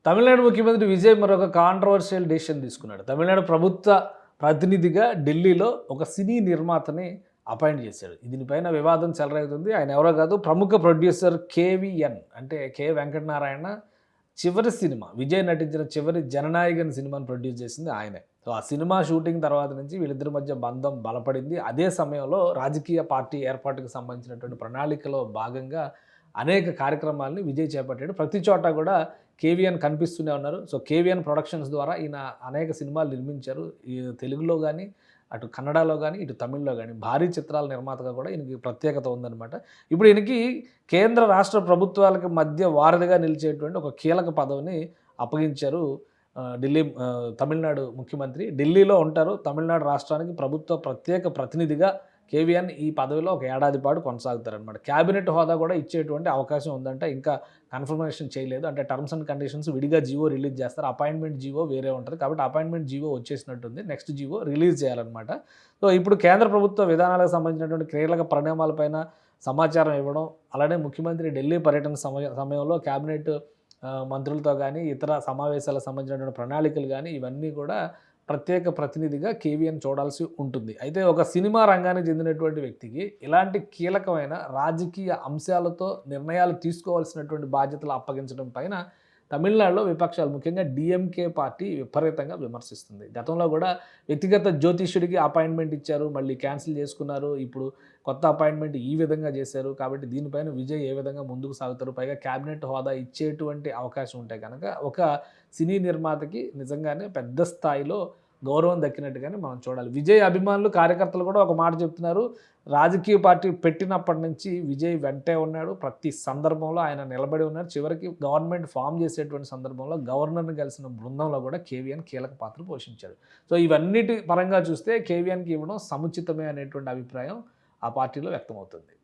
తమిళనాడు ముఖ్యమంత్రి విజయ్ మరొక controversial decision తీసుకున్నాడు. తమిళనాడు ప్రభుత్వ ప్రతినిధిగా ఢిల్లీలో ఒక సినీ నిర్మాతని అపాయింట్ చేశాడు. దీనిపైన వివాదం చెలరేగుతుంది. ఆయన ఎవరో కాదు, ప్రముఖ ప్రొడ్యూసర్ కేవీఎన్ అంటే కె వెంకటనారాయణ చివరి సినిమా, విజయ్ నటించిన చివరి జననాయకన్ సినిమాని ప్రొడ్యూస్ చేసింది ఆయనే. సో ఆ సినిమా షూటింగ్ తర్వాత నుంచి వీళ్ళిద్దరి మధ్య బంధం బలపడింది. అదే సమయంలో రాజకీయ పార్టీ ఏర్పాటుకు సంబంధించినటువంటి ప్రణాళికలో భాగంగా అనేక కార్యక్రమాలని విజయ్ చేపట్టాడు. ప్రతి చోట కూడా కేవీఎన్ కనిపిస్తూనే ఉన్నారు. సో కేవీఎన్ ప్రొడక్షన్స్ ద్వారా ఈయన అనేక సినిమాలు నిర్మించారు. ఈ తెలుగులో కానీ, అటు కన్నడలో కానీ, ఇటు తమిళ్లో కానీ భారీ చిత్రాల నిర్మాతగా కూడా ఈయనకి ప్రత్యేకత ఉందన్నమాట. ఇప్పుడు ఈయనకి కేంద్ర రాష్ట్ర ప్రభుత్వాలకు మధ్య వారధిగా నిలిచేటువంటి ఒక కీలక పదవిని అప్పగించారు తమిళనాడు ముఖ్యమంత్రి. ఢిల్లీలో ఉంటారు. తమిళనాడు రాష్ట్రానికి ప్రభుత్వ ప్రత్యేక ప్రతినిధిగా కేవీఎన్ ఈ పదవిలో ఒక ఏడాది పాటు కొనసాగుతారనమాట. క్యాబినెట్ హోదా కూడా ఇచ్చేటువంటి అవకాశం ఉందంటే ఇంకా కన్ఫర్మేషన్ చేయలేదు. అంటే టర్మ్స్ అండ్ కండిషన్స్ విడిగా జీవో రిలీజ్ చేస్తారు. అపాయింట్మెంట్ జీవో వేరే ఉంటుంది. కాబట్టి అపాయింట్మెంట్ జీవో వచ్చేసినట్టుంది. నెక్స్ట్ జీవో రిలీజ్ చేయాలన్నమాట. సో ఇప్పుడు కేంద్ర ప్రభుత్వ విధానాలకు సంబంధించినటువంటి కీలక పరిణామాలపైన సమాచారం ఇవ్వడం, అలానే ముఖ్యమంత్రి ఢిల్లీ పర్యటన సమయంలో క్యాబినెట్ మంత్రులతో కానీ, ఇతర సమావేశాలకు సంబంధించినటువంటి ప్రణాళికలు కానీ ఇవన్నీ కూడా ప్రత్యేక ప్రతినిధిగా కేవీఎన్ చూడాల్సి ఉంటుంది. అయితే ఒక సినిమా రంగానికి చెందినటువంటి వ్యక్తికి ఇలాంటి కీలకమైన రాజకీయ అంశాలతో నిర్ణయాలు తీసుకోవాల్సినటువంటి బాధ్యతలు అప్పగించడం పైన తమిళనాడులో విపక్షాలు, ముఖ్యంగా డిఎంకే పార్టీ విపరీతంగా విమర్శిస్తుంది. గతంలో కూడా వ్యక్తిగత జ్యోతిష్యుడికి అపాయింట్మెంట్ ఇచ్చారు, మళ్ళీ క్యాన్సిల్ చేసుకున్నారు. ఇప్పుడు కొత్త అపాయింట్మెంట్ ఈ విధంగా చేశారు. కాబట్టి దీనిపైన విజయ్ ఏ విధంగా ముందుకు సాగుతారు, పైగా క్యాబినెట్ హోదా ఇచ్చేటువంటి అవకాశం ఉంటే కనుక ఒక సినీ నిర్మాతకి నిజంగానే పెద్ద స్థాయిలో గౌరవం దక్కినట్టుగానే మనం చూడాలి. విజయ్ అభిమానులు, కార్యకర్తలు కూడా ఒక మాట చెప్తున్నారు. రాజకీయ పార్టీ పెట్టినప్పటి నుంచి విజయ్ వెంటే ఉన్నాడు. ప్రతి సందర్భంలో ఆయన నిలబడి ఉన్నారు. చివరికి గవర్నమెంట్ ఫామ్ చేసేటువంటి సందర్భంలో గవర్నర్ని కలిసిన బృందంలో కూడా కేవీఎన్ కీలక పాత్ర పోషించాడు. సో ఇవన్నిటి పరంగా చూస్తే కేవీఎన్కి ఇవ్వడం సముచితమే అనేటువంటి అభిప్రాయం ఆ పార్టీలో వ్యక్తమవుతుంది.